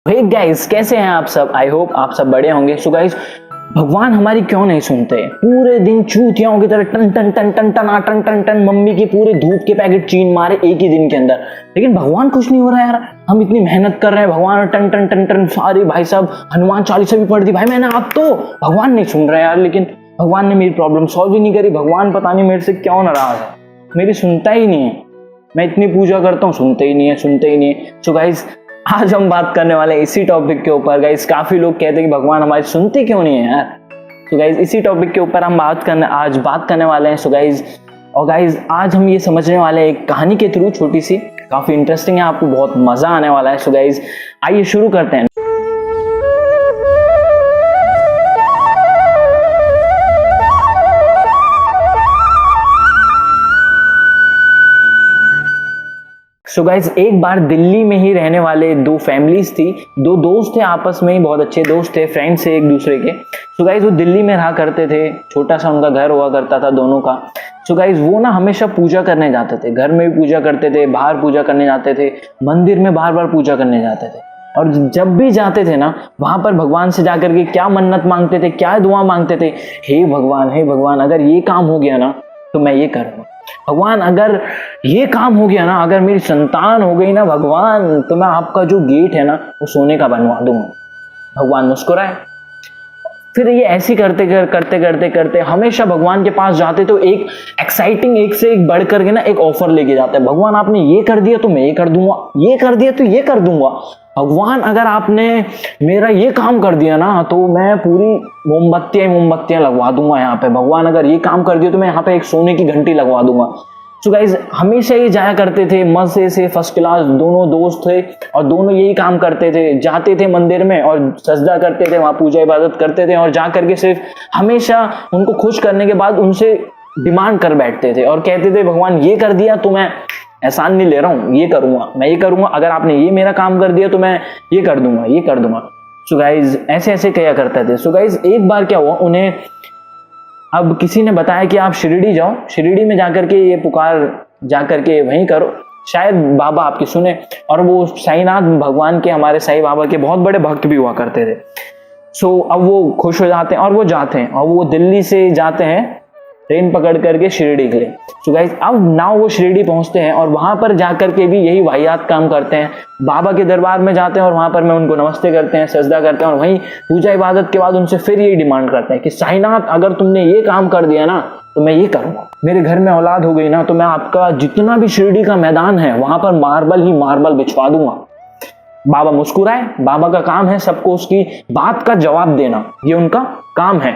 Hey guys, कैसे हैं आप सब? आई होप आप सब बड़े होंगे। सो गाइस, भगवान हमारी क्यों नहीं सुनते? पूरे दिन चूतियाओं की तरह टन टन टन टन टन टन टन टन मम्मी की पूरे धूप के पैकेट चीन मारे एक ही दिन के अंदर, लेकिन भगवान खुश नहीं हो रहा यार। हम इतनी मेहनत कर रहे हैं, भगवान टन टन टन टन सारी भाई साहब हनुमान चालीसा भी पढ़ दी भाई मैंने, आप तो भगवान नहीं सुन रहे यार। लेकिन भगवान ने मेरी प्रॉब्लम सॉल्व ही नहीं करी। भगवान पता नहीं मेरे से क्यों नाराज है, मेरी सुनता ही नहीं है। मैं इतनी पूजा करता हूँ, सुनते ही नहीं है। सो गाइस, आज हम बात करने वाले हैं इसी टॉपिक के ऊपर। गाइस, काफी लोग कहते हैं कि भगवान हमारी सुनते क्यों नहीं है यार। तो गाइस, इसी टॉपिक के ऊपर हम आज बात करने वाले हैं। सो गाइस, आज हम ये समझने वाले हैं एक कहानी के थ्रू, छोटी सी, काफी इंटरेस्टिंग है, आपको बहुत मजा आने वाला है। सो गाइस, आइए शुरू करते हैं। सो गाइस, एक बार दिल्ली में ही रहने वाले दो फैमिलीज थी, दो दोस्त थे, आपस में ही बहुत अच्छे दोस्त थे, फ्रेंड्स थे एक दूसरे के। सो गाइस, वो दिल्ली में रहा करते थे, छोटा सा उनका घर हुआ करता था दोनों का। सो गाइस, वो ना हमेशा पूजा करने जाते थे, घर में भी पूजा करते थे, बाहर पूजा करने जाते थे, मंदिर में बार बार पूजा करने जाते थे। और जब भी जाते थे ना, वहां पर भगवान से जाकर के क्या मन्नत मांगते थे, क्या दुआ मांगते थे, हे भगवान अगर ये काम हो गया ना तो मैं ये करूंगा। भगवान अगर ये काम हो गया ना, अगर मेरी संतान हो गई ना भगवान, तो मैं आपका जो गेट है ना वो सोने का बनवा दूंगा। भगवान मुस्कुराए। फिर ये ऐसी करते हमेशा भगवान के पास जाते तो एक एक्साइटिंग, एक से एक बढ़ करके ना एक ऑफर लेके जाते हैं। भगवान आपने ये कर दिया तो मैं ये कर दूंगा, ये कर दिया तो ये कर दूंगा। भगवान अगर आपने मेरा ये काम कर दिया ना तो मैं पूरी मोमबत्तियां लगवा दूंगा यहाँ पे। भगवान अगर ये काम कर दिया तो मैं यहाँ पे एक सोने की घंटी लगवा दूंगा। सो गाइस, हमेशा ये जाया करते थे, मजे से फर्स्ट क्लास, दोनों दोस्त थे और दोनों यही काम करते थे। जाते थे मंदिर में और सजदा करते थे, वहां पूजा इबादत करते थे और जा करके सिर्फ हमेशा उनको खुश करने के बाद उनसे डिमांड कर बैठते थे और कहते थे भगवान ये कर दिया तो मैं एहसान नहीं ले रहा हूँ, ये करूंगा, मैं ये करूंगा, अगर आपने ये मेरा काम कर दिया तो मैं ये कर दूंगा। सो गाइस, ऐसे कहा करते थे। सो गाइस, एक बार क्या हुआ, उन्हें अब किसी ने बताया कि आप शिरडी जाओ, शिरडी में जाकर के ये पुकार जाकर के वहीं करो, शायद बाबा आपकी सुने। और वो साईनाथ भगवान के, हमारे साईं बाबा के बहुत बड़े भक्त भी हुआ करते थे। सो अब वो खुश हो जाते हैं और वो जाते हैं, और वो दिल्ली से जाते हैं ट्रेन पकड़ करके शिरडी के लिए। सो गाइस, अब नाउ वो शिरडी पहुंचते हैं और वहां पर जाकर के भी यही वाहियात काम करते हैं। बाबा के दरबार में जाते हैं और वहां पर में उनको नमस्ते करते हैं, सजदा करते हैं और वहीं पूजा इबादत के बाद उनसे फिर यही डिमांड करते हैं कि साईनाथ अगर तुमने ये काम कर दिया ना तो मैं ये करूंगा। मेरे घर में औलाद हो गई ना तो मैं आपका जितना भी शिरडी का मैदान है वहां पर मार्बल बिछवा दूंगा। बाबा मुस्कुराए। बाबा का काम है सबको उसकी बात का जवाब देना, ये उनका काम है।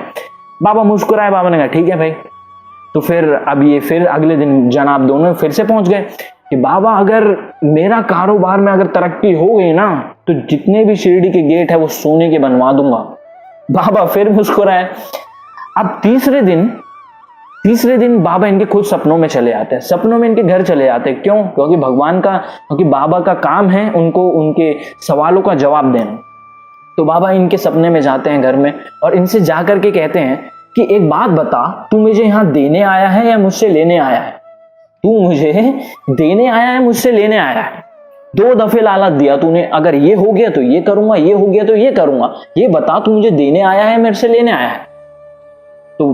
बाबा मुस्कुराए। बाबा ने कहा ठीक है भाई। तो फिर अब ये फिर अगले दिन जनाब दोनों फिर से पहुंच गए कि बाबा अगर मेरा कारोबार में अगर तरक्की हो गई ना तो जितने भी शिरडी के गेट है वो सोने के बनवा दूंगा। बाबा फिर मुस्कुराए। अब तीसरे दिन बाबा इनके खुद सपनों में चले आते हैं, सपनों में इनके घर चले जाते हैं। क्यों? क्योंकि बाबा का काम है उनको उनके सवालों का जवाब देना। तो बाबा इनके सपने में जाते हैं घर में और इनसे जाकर के कहते हैं कि एक बात बता, तू मुझे यहाँ देने आया है या मुझसे लेने आया है? तू मुझे देने आया है, मुझसे लेने आया है? 2 दफे लालच दिया तूने, अगर ये हो गया तो ये करूंगा, ये हो गया तो ये करूंगा। ये बता, तू मुझे देने आया है, मेरे से लेने आया है? तो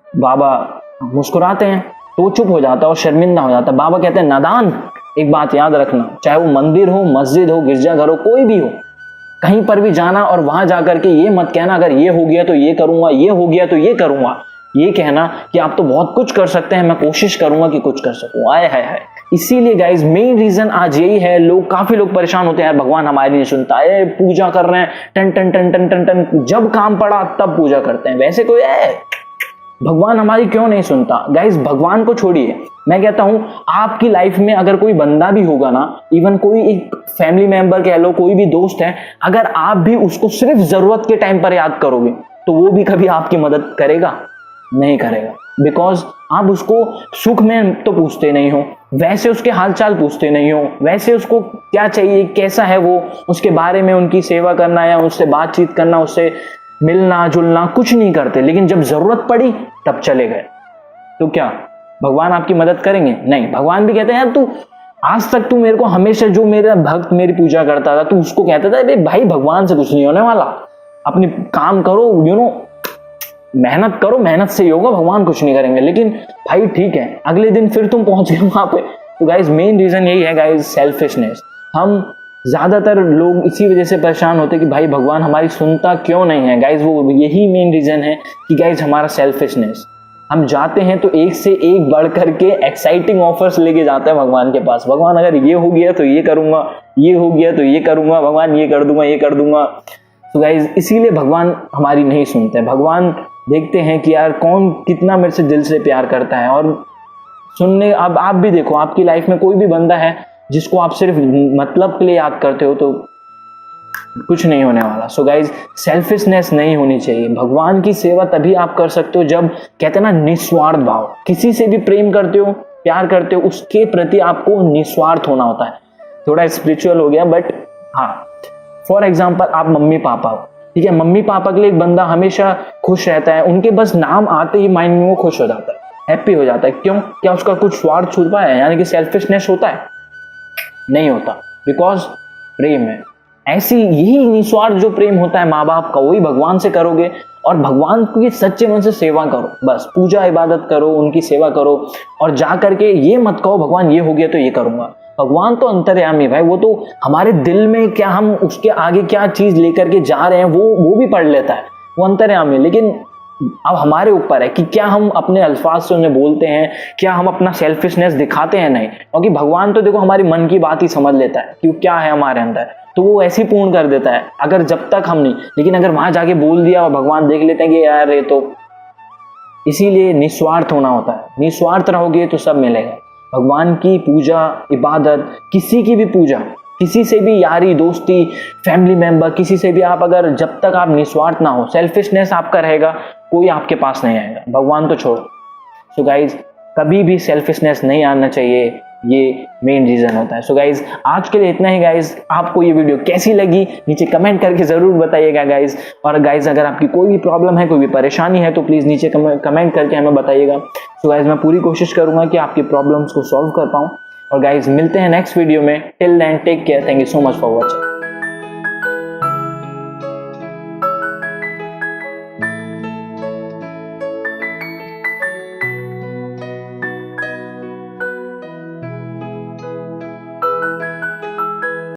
बाबा मुस्कुराते हैं, तो चुप हो जाता है और शर्मिंदा हो जाता है। बाबा कहते हैं नादान, एक बात याद रखना, चाहे वो मंदिर हो, मस्जिद हो, गिरजाघर हो, कोई भी हो, कहीं पर भी जाना और वहां जाकर के ये मत कहना अगर ये हो गया तो ये करूंगा, ये हो गया तो ये करूंगा। ये कहना कि आप तो बहुत कुछ कर सकते हैं, मैं कोशिश करूंगा कि कुछ कर सकूं। आए हाय। इसीलिए गाइज, मेन रीजन आज यही है, काफी लोग परेशान होते हैं यार भगवान हमारी नहीं सुनता है, पूजा कर रहे हैं टन टन टन टन टन टन, जब काम पड़ा तब पूजा करते हैं। वैसे कोई भगवान हमारी क्यों नहीं सुनता? गाइज, भगवान को छोड़िए, मैं कहता हूं आपकी लाइफ में अगर कोई बंदा भी होगा ना, इवन कोई एक फैमिली मेंबर कह लो, कोई भी दोस्त है, अगर आप भी उसको सिर्फ जरूरत के टाइम पर याद करोगे तो वो भी कभी आपकी मदद करेगा? नहीं करेगा। बिकॉज आप उसको सुख में तो पूछते नहीं हो, वैसे उसके हालचाल पूछते नहीं हो, वैसे उसको क्या चाहिए, कैसा है वो, उसके बारे में उनकी सेवा करना या उससे बातचीत करना, उससे मिलना जुलना कुछ नहीं करते। लेकिन जब जरूरत पड़ी तब चले गए। तो क्या भगवान आपकी मदद करेंगे? नहीं। भगवान भी कहते हैं यार तू आज तक तू मेरे को हमेशा, जो मेरा भक्त मेरी पूजा करता था, तू उसको कहता था भाई भगवान से कुछ नहीं होने वाला, अपनी काम करो, मेहनत करो, मेहनत से ही होगा, भगवान कुछ नहीं करेंगे। लेकिन भाई ठीक है, अगले दिन फिर तुम पहुंच गए वहां पे। तो गाइज मेन रीजन यही है गाइज, सेल्फिशनेस। हम ज्यादातर लोग इसी वजह से परेशान होते कि भाई भगवान हमारी सुनता क्यों नहीं है। गाइज वो यही मेन रीजन है कि गाइज हमारा सेल्फिशनेस। हम जाते हैं तो एक से एक बढ़ करके एक्साइटिंग ऑफर्स लेके जाते हैं भगवान के पास। भगवान अगर ये हो गया तो ये करूंगा, ये हो गया तो ये करूंगा, भगवान ये कर दूंगा, ये कर दूंगा। तो गाइज इसीलिए भगवान हमारी नहीं सुनते। भगवान देखते हैं कि यार कौन कितना मेरे से दिल से प्यार करता है। और सुनने, अब आप भी देखो, आपकी लाइफ में कोई भी बंदा है जिसको आप सिर्फ मतलब के लिए याद करते हो तो कुछ नहीं होने वाला। सो गाइज सेल्फिशनेस नहीं होनी चाहिए। भगवान की सेवा तभी आप कर सकते हो जब, कहते हैं ना, निस्वार्थ भाव। किसी से भी प्रेम करते हो, प्यार करते हो, उसके प्रति आपको निस्वार्थ होना होता है। थोड़ा स्पिरिचुअल हो गया, बट हाँ, फॉर एग्जाम्पल आप मम्मी पापा हो, ठीक है, मम्मी पापा के लिए एक बंदा हमेशा खुश रहता है। उनके बस नाम आते ही माइंड में वो खुश हो जाता है, हैप्पी हो जाता है। क्यों? क्या उसका कुछ स्वार्थ छुपा है, यानी कि सेल्फिशनेस होता है? नहीं होता, बिकॉज प्रेम है। ऐसी यही निस्वार्थ जो प्रेम होता है माँ बाप का, वही भगवान से करोगे। और भगवान की सच्चे मन से सेवा करो, बस पूजा इबादत करो, उनकी सेवा करो। और जा करके ये मत कहो भगवान ये हो गया तो ये करूंगा। भगवान तो अंतर्यामी भाई, वो तो हमारे दिल में क्या हम उसके आगे क्या चीज लेकर के जा रहे हैं वो भी पढ़ लेता है, वो अंतर्यामी। लेकिन अब हमारे ऊपर है कि क्या हम अपने अल्फाज से उन्हें बोलते हैं, क्या हम अपना सेल्फिशनेस दिखाते हैं? नहीं, क्योंकि भगवान तो देखो हमारी मन की बात ही समझ लेता है कि क्या है हमारे अंदर, तो वो ऐसे ही पूर्ण कर देता है, अगर जब तक हम नहीं। लेकिन अगर वहां जाके बोल दिया और भगवान देख लेते हैं कि यार ये तो, इसीलिए निस्वार्थ होना होता है। निस्वार्थ रहोगे तो सब मिलेगा। भगवान की पूजा इबादत, किसी की भी पूजा, किसी से भी यारी दोस्ती, फैमिली मेंबर, किसी से भी आप अगर, जब तक आप निस्वार्थ ना हो, सेल्फिशनेस आपका रहेगा, कोई आपके पास नहीं आएगा, भगवान तो छोड़ो। सो गाइज कभी भी सेल्फिशनेस नहीं आना चाहिए, ये मेन रीजन होता है। सो गाइज आज के लिए इतना ही गाइज। आपको ये वीडियो कैसी लगी नीचे कमेंट करके जरूर बताइएगा गाइज। और गाइज अगर आपकी कोई भी प्रॉब्लम है, कोई भी परेशानी है, तो प्लीज नीचे कमेंट करके हमें बताइएगा। सो गाइज मैं पूरी कोशिश करूंगा कि आपकी प्रॉब्लम्स को सॉल्व कर पाऊं। और गाइज मिलते हैं नेक्स्ट वीडियो में। Till then take care, thank you so much for watching.